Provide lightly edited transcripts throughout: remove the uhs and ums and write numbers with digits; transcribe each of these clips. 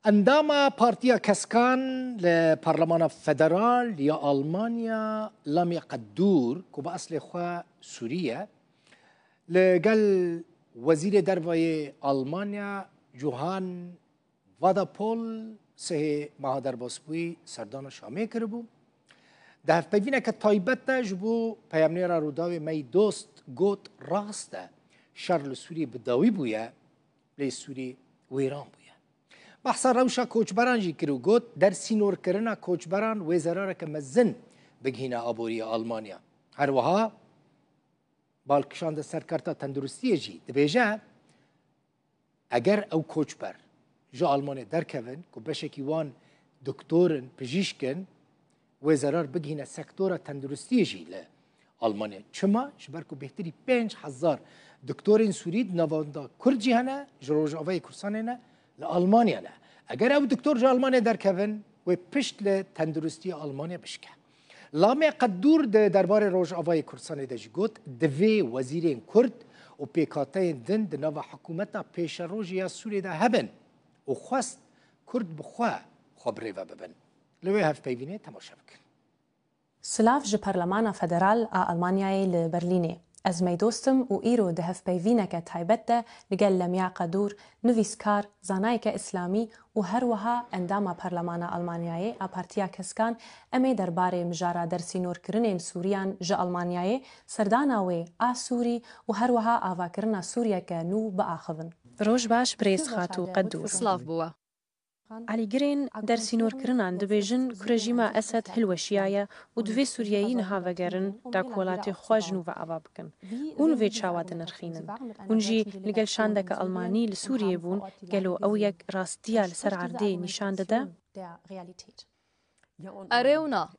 انداما پارتیا کسکان لپارلمان فدرال یا آلمانیا لم يقدور که با اصل خواه سوریه لگل وزیر دروای آلمانیا جوهان واداپول سه ماه درباسبوی سردان شامه کربو ده هف پیوینه که تایبت جبو پیامنیرا روداوی می دوست گوت راسته شر سوری بداوی بویه لی سوری ویران بویه بحثا روشا کوچبران جی کرو گوت در سینور کرنا کوچبران وزراره که مزن بگهینه آبوری آلمانیا هر وها بالکشان ده سرکارتا تندرستی جی دبیجه اگر او کوچبر جا آلمانیا در کون که بشکی وان دکتورن پژیشکن وزرار بگهینه سکتورا تندرستی جی لآلمانیا چما جبر که بهتری 5000 دکتورین سورید نواندا کرجی هنه جروج آوای کرسانه نه لآلمانیا نه اگر او دکتور جا آلمانیا در کون و پشت لتندرستی آلمانیا بشکه لامه قدور دربار روج آوای کرسانه داشت گوت دوی وزیرین کرد و پیکاتین دن دنو حکومتا پیش روژیا سوری ده هبن و خواست کرد بخواه خبره و ببن لوی هف پیوینه تماشا بکن سلاف جه پارلمانا فدرال آلمانیای لبرلینه از می دوستم و ایرو ده هف پیوینه که تایبت ده لگل لمیا قدور نویسکار زانای که اسلامی و هر وها انداما پارلمانا آلمانیای پارتیا کسکان امی درباره مجارا درسی نور کرنین سوریان جه آلمانیای سرداناوی سوری و هر وها آواکرنا سوریا که نو بآخون روش باش بریز خاتو قدور سلاف بوا علی گرین در سینور کرنان دبیجن کرجیما اسد هلوشیایه و دوی سوریایی نها وگرن دا کولات خواجنو و آوا بکن. هون وی چاوات نرخینن. هونجی لگل شاندک آلمانی لسوریه بون گلو او یک راستیا لسر عرده نشان داده؟ أريونا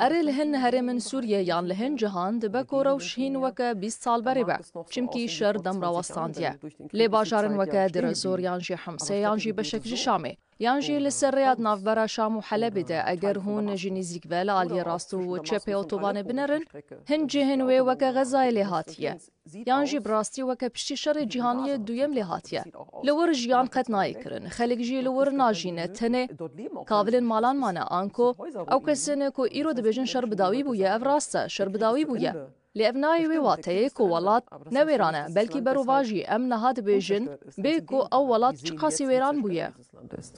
أري لهن هري من سوريا يان لهن جهان دبك وروشهين وكا 20 سال بريبا چمكي شر دم راوستانديا لي باجارن وكا درزور يانجي حمسي يانجي بشك شامي يانجي لسريات نافبرا شام وحلب ده اگر هون جنيزيك ولا علي راستو و چپي اوتوبان بنرن هن جهن وي وكا غزاي لهاتيه يانجي براستي وكا پشتي شر جهاني دويم لهاتيه لور جيان قد نايكرن خلق جي لور ناجينه تنه كاولن مالان مانا انكو او کسینه کو ایرو دبیجن شر بداوی بویه او راسته شر بداوی بویه لابنای وی واتای کو ولات نویرانه بلکی برو واجی ام نهاد بیجن بی کو او ولات چقاسی ویران بویه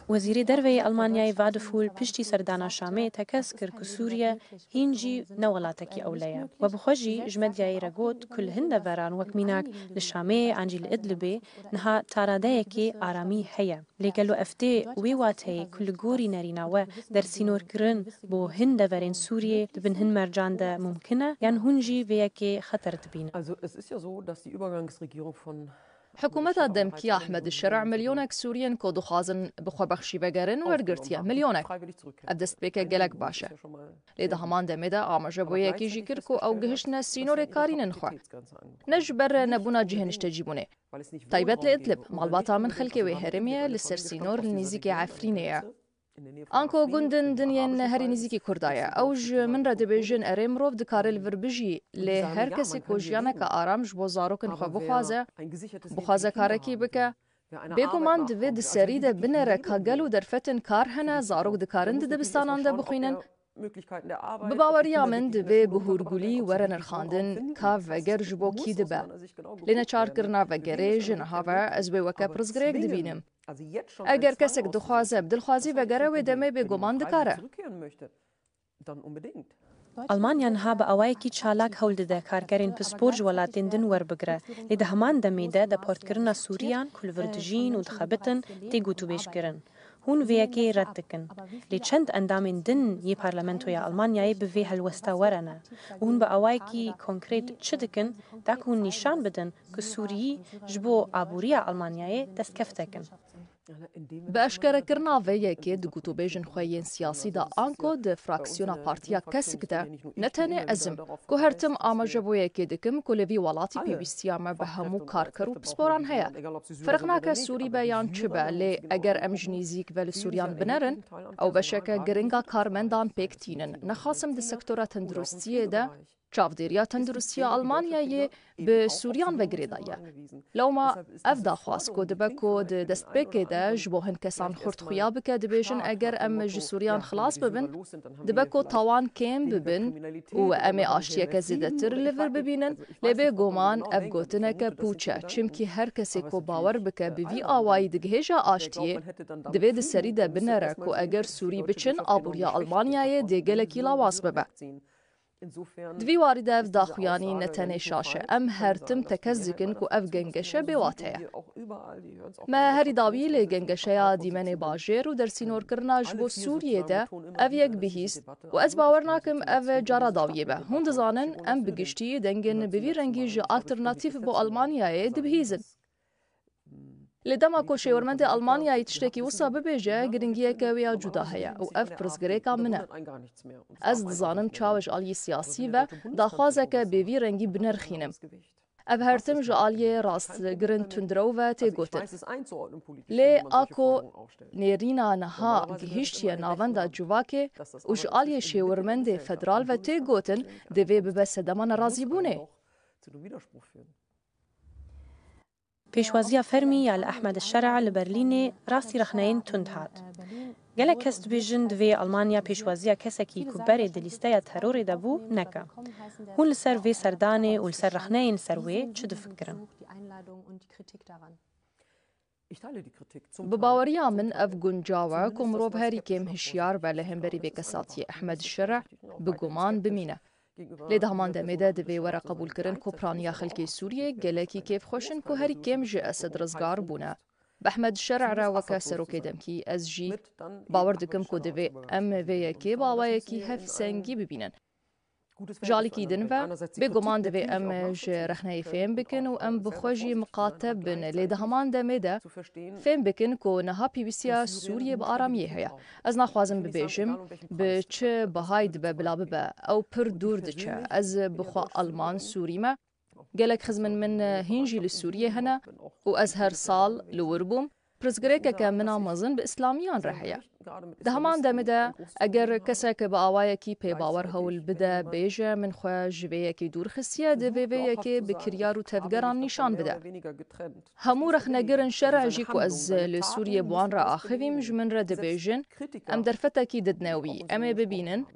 وزیر دروی آلمانیای وادفول پشتی سردانا شامه تکس کر که سوریه هینجی نولاتکی اولیه و بخوجی جمدیای رگوت کل هنده وران وکمیناک لشامه انجی لادلبه نها تاراده کی آرامی هیا لگلو افته وی واتای کل گوری نریناوه در سینور کرن بو هنده ورین سوریه دبن هن مرجان ده ممکنه یان هونجی ویکی خطر تبینه حکومت دمکی احمد الشرع ملیونک سورین کو دخوازن بخوا بخشی بگرن ورگرتیا ملیونک ادست بیک گلک باشه لیده همان دمیده آماجه بو یکی جیکر کو او گهشنا سینور کارین نخوا نجبر نبونا جهنش تجیبونه طيبت لإدلب مالباتا من خلقي وهرمية لسر سينور لنزيكي عفرينية آنکو گندن دنیان هری نزیکی کردایا اوج من را دبیجن ارمروف دکارل وربجی لی هر کسی کوجیانه که آرامش بوزاروکن خو بخوازه کارکی بکه بگو من دوی دسری ده بنره که گلو در فتن کار هنه زاروک دکارند دبستانان ده بخوینن بباوریا من دوی بهورگولی ورن ارخاندن که وگر جبو کی دبه لینه چار کرنا وگره جنها و از بی وکه پرزگریک دبینم اگر کسک دخوازه بدلخوازی وگره و دمه به گمان دکاره آلمانیا نها به اوایکی چالاک هول ده کارگرین پسپورج ولاتین دن ور بگره لیده همان دمیده ده پورت کرنا سوریان کل وردجین و دخبتن تیگو تو بیش کرن هون ویکی رد دکن لی چند اندامین دن یه پارلمنتوی آلمانیای به وی هلوستا ورنه و هون به اوایکی کنکریت چه دکن داکون نشان بدن که سوریی جبو آبوری آلمانیای دست کفتکن بأشكر كرنا في كيد قوتو بيجن خوين سياسي دا آنكو د فراكسيونا بارتيا كسك دا نتاني أزم كو هرتم آما جبوية كيدكم كوليفي والاتي بيوستياما بهمو كاركرو بسبوران هيا فرقناك سوري بيان چبا لي اگر امجنيزيك ول سوريان بنرن او بشكا گرنگا كارمندان بيكتينن نخاسم د سكتورا تندرستيه دا چاودێریya تەندروستیە ئەڵمانیایê bi Sûriyan vegirêdaye. Lewma ev daxwaz ku dibe ku di destpêkê de ji bo hin kesan xurtxuya bike dibêjin eger em ji Sûriyan xilas bibin, dibe ku tawan kêm bibin û em ê aştiyeke zêdetir li vir bibînin, lê bê guman ev gotineke pûç e çimkî her kesê ku bawer bike bi vî awayî digihêja aştiyê divê di serî de binere ku eger Sûrî biçin aboriya Almanyayê dê gelekî lawas bibe. Divî warî de ev daxuyanî ne tenê şaş e, em her tim tekez dikin ku ev gengeşe bêwate ye. Me herî dawî lê gengeşeya dîmenê bajêr û dersînorkirina ji bo Sûriyê de ev yek bihîst û ez bawer nakim ev cara dawiyê be. Hûn dizanin em bi giştî dengên bi vî rengî ji alternatîv bo Almanyayê dibihîzin. Lê dema ku şêwirmendê Almanyayê tiştekî wisa bibêje, giringiyeke wê ya cuda heye û ev pirsgirêka min e. Ez dizanim çawa ji aliyê siyasî ve daxwazeke bê vî rengî binirxînim. Ev her tim ji aliyê rastgirin tundrew ve tê gotin. Lê a ku nêrîna niha gihîştiye navenda civakê û ji aliyê şêwirmendê federal ve tê gotin divê bibe sedema nerazîbûnê. پێشوازیە فەرمی یا لە ئەحمەد الشەرع لە بەرلینێ ڕاستی رەخنەین تند هات. gelek kes dibêjin divê Almanya pêşwaziya kesekî ku berê di lîsteya terorê de bû neke. Hûn li ser vê serdanê û li ser rexneyên ser wê çi difikirin? Bi baweriya min ev guncawe ku mirov herî kêm hişyar be li hemberî vêkesatiyê Ehmed Şerع bi guman bimîne. Lê di heman demê de divê were qebûlkirin ku piraniya xelkê Sûriyê gelekî kêfxweşin ku herî kêm ji Esed rizgar bûne. Bi Ehmed Şerع re weke serokê demkî ez jî bawer dikim ku divê em vê yekê bawayekî hevsengî bibînin. Jalîkî din ve bêguman divê em ji rexneyê fêm bikin û em bi xwe jî miqateb bin. Lê di heman demê de fêm bikin ku niha pîvîstiya Sûriyê bi aramiyê heye. Ez naxwazim bibêjim bi çi bihayî dibe bila bibe ew pir dûr diçe. Ez bi xwe Alman Sûrî me. Gelek xizmin min hîn jî li Sûriyê hene û ez her sal li wir bûm. Pirsgirêkeke mina mezin bi İslamiyan re heye. Di heman demê de eger kesek bi awayekî pêbawer hewl bide bêje min xwe ji vê yekê dûr xistiye divê vê yekê bi kiryar û tevgeran nîşan bide. Hemû rexnegirin şerع jî ku ez li Sûriyê bi wan re axivîm ji min re dibêjin em derfetekî didine wî em ê bibînin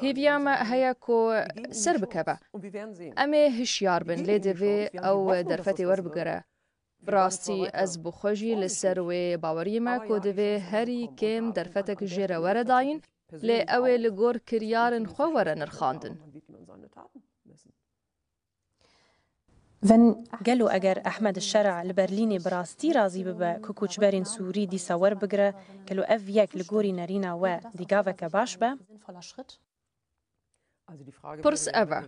hêviya me heye ku ser bikeve. Em ê hişyar bin lê divê ew derfetê werbigire. Rastî ez bi xwe jî li ser wê bawerî me ku divê herî kêm derfetek jê re were dayîn lê ew ê li gor kiryarên xwe were nirxandin. Ven gelo eger Ehmed Şerع li Berlînê bi rastî razî bibe ku koçberên Sûrî dîsa werbigire, gelo ev yek li gorî nerîna we dîgaveke baş be? Pirs ev e.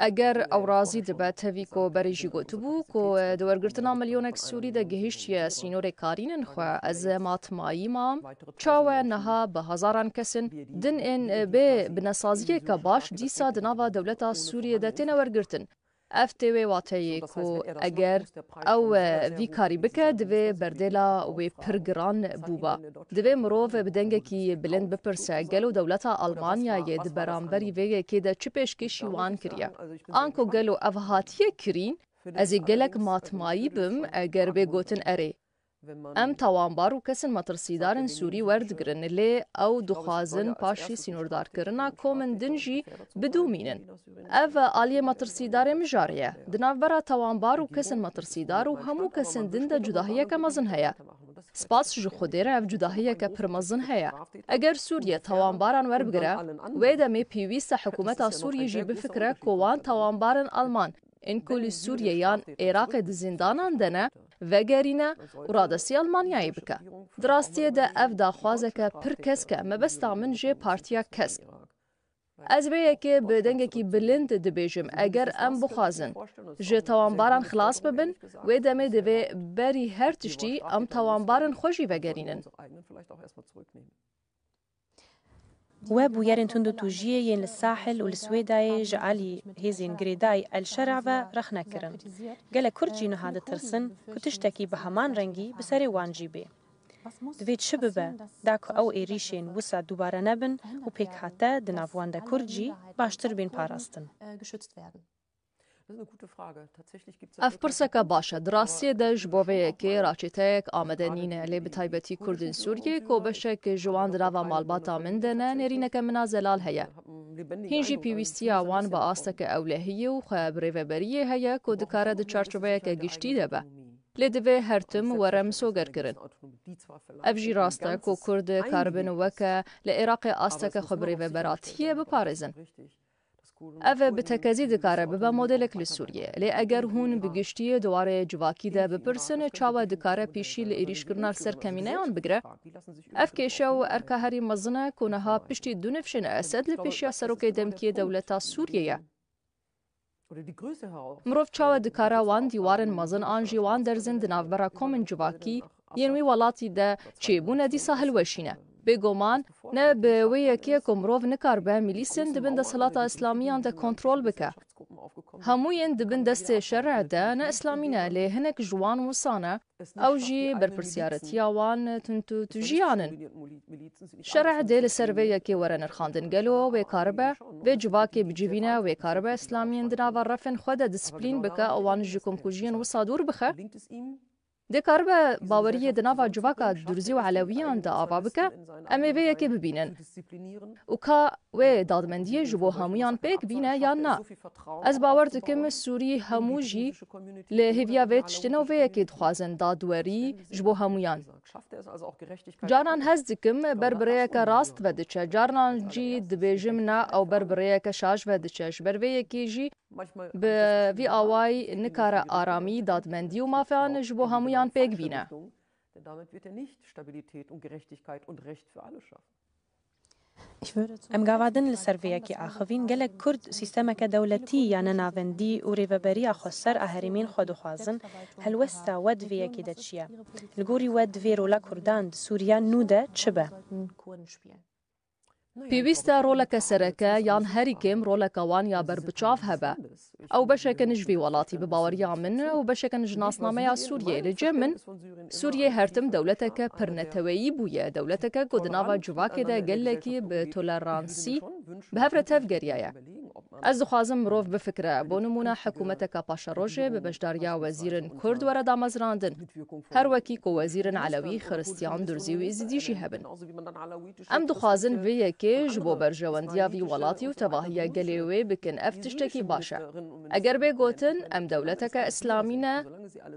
Eger ew razî dibe tevî ku berê jî gotibû ku di wergirtina milyonek Sûrî de gihîştiye sînorê karînên xwe ez matmayî mam, çawe niha bi hezaran kesin din ên bê binesaziyeke baş dîsa di nava dewleta Sûriyê de têne wergirtin. Ev tê wê wateyê ku eger ew vî karî bike divê berdêla wê pir giran bûba. Divê mirov bi dengekî bilind bipirse gelo dewleta Almanyayê di beramberî vê yekê de çi pêşkêşî wan kiriye. An ku gelo ev hatiye kirîn, ez ê gelek matmayî bim eger bê gotin erê. Em tawanbar û kesin matirsidarên Sûrî werdigirin lê ew dixwazin paşî sînordarkirina komên din jî bidûmînin. Ev aliyê matirsidarê mijarê ye. Di navbera tawanbar û kesin matirsidar û hemû kesên din de cudahiyeke mezin heye. Spas ji Xwedê re ev cudahiyeke pir mezin heye. Eger Sûriye tawanbaran werbigire, wê demê pîwîst e hikûmeta Sûriyê jî bifikire ku wan tawanbarên Alman ên ku li Sûriye yan Êraqê di zindanan de ne vegerîne û radestî Almanyayê bike. Di rastiyê de ev daxwazeke pir kesk e mebesta min jê Partiya Kesk. Ez vê yekê bi dengekî bilind dibêjim eger em bixwazin ji tawanbaran xilas bibin, wê demê divê berî her tiştî em tawanbarên xwe jî vegerînin. We bûyerên tund û tûjiyê yên li Sahel û li Swêdayê ji alî hêzên girêdayî El Şerع ve rexne kirin. Gelek Kurd jî niha ditirsin ku tiştekî bi heman rengî bi serê wan jî bê. Divê çi bibe da ku ew êrîşên wisa dubare nebin û pêkhate di nav wan de Kurd jî baştir bên parastin. geschützt werden. Ev pirseka baş e. Di rastiyê de ji bo vê yekê raçîteyek amade nîne lê bi taybetî Kurdên Sûriyê ku beşek ji wan di nava malbata min de ne nêrîneke mina zelal heye. Hîn jî pîwîstiya wan bi asteke ewlehiyê û xwe bi rêveberiyê heye ku dikare di çarçoveyeke giştî de be. Lê divê her tim were misogerkirin. Ev jî rast e ku Kurd karibin weke li Iraqê asteke xwe bi rêveberatiyê biparêzin. Ev bi tekezî dikare bibe modelek li Sûriyê. Lê eger hûn bi giştiyê dwarê civakî de bipirsin çawa dikare pîşî li êrîşkirina ser kemîneyan bigire. Ev kêşe û erka herî mezin e ku niha piştî du nifşên Esed li pêşiya serokê demkiyê dewleta Sûriyê ye. Mirov çawa dikare wan dîwarên mezin an jî wan derzin di navbera komên civakî yên wî welatî de çêbûne dîsa hilweşîne. Bêguman ne bi wê yekê ku mirov nikaribe milîsên dibin desthilata İslamiyan de kontrol bike. Hemû yên dibin destê şerê de ne İslamî ne lê hinek ji wan wisa ne ew jî berpirsyaretiya wan tu jiyanin. Şerê dê li ser vê yekê were nirxandin gelo wê karibe vê civakê bicivîne wê karibe İslamiyên di nava refên xwe de disîplîn bike û wan ji komkujiyên wisa dûr bixe. Dê karibe baweriyê di nava civaka Durzî û Elewiyan de ava bike, em ê vê yekê bibînin. û ka wê dadmendiyê ji bo hemûyan pêk bîne yan na. Ez bawer dikim Sûrî hemû jî li hêviya vê tiştine û vê yekê dixwazin dadwerî ji bo hemûyan. Caran hez dikim ber bi rêyeke rast vediçe, caran jî dibêjim na ew ber bi rêyeke şaş vediçe. Ji ber vê yekê jî bi vî awayî nikare aramî, dadmendî û mafeyan ji bo hemûyan pêk bîne. Em gavadin li ser vê yekê axivîn gelek Kurd sîstemeke dewletî ya nenavendî û rêveberiya xwe ser a herêmên xwe dixwazin, helwesta we di vê yekê de çi ye? Li gorî we divê rola Kurdan di Sûriya nû de çi be? Pêwîst e roleke sereke yan herî kêm roleka wan ya berbiçav hebe. Ew beşekin ji vî welatî bi baweriya min û beşekin ji nasnameya Sûriyê. Li cem min, Sûriyê her tim dewleteke pirneteweyî bûye, dewleteke ku di nava civakê de gelekî bi toleransî bi hev re tev geriye ye. Ez dixwazim mirov bifikire, bo nimûne hikûmeteka paşerojê bi beşdariya wezîrên Kurd were damezrandin. Her wekî ku wezîrên Elewî, Xristiyan, Durzî û Êzidî jî hebin. Em dixwazin vê yekê ji bo berjewendiya vî welatî û tevahiya gelê wê bikin ev tiştekî baş e. Eger bê gotin em dewleteke İslamî ne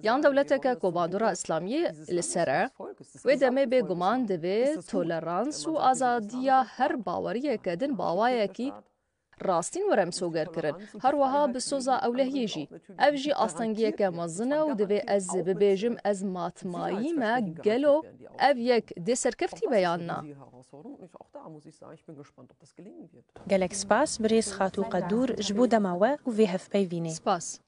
yan dewleteke ku bandora İslamiyê li ser e, wê demê bêguman divê tolerans û azadiya her baweriyeke din bawayekî rastîn were misogerkirin. Her wiha bi soza ewlehiyê jî. Ev jî astengiyeke mezin e û divê ez bibêjim ez matmayî me gelo ev yek dê serkeftî be yan na. Gelek spas bi rêz Xatû Qedûr ji bo dema we û vê hevpeyvînê. Spas.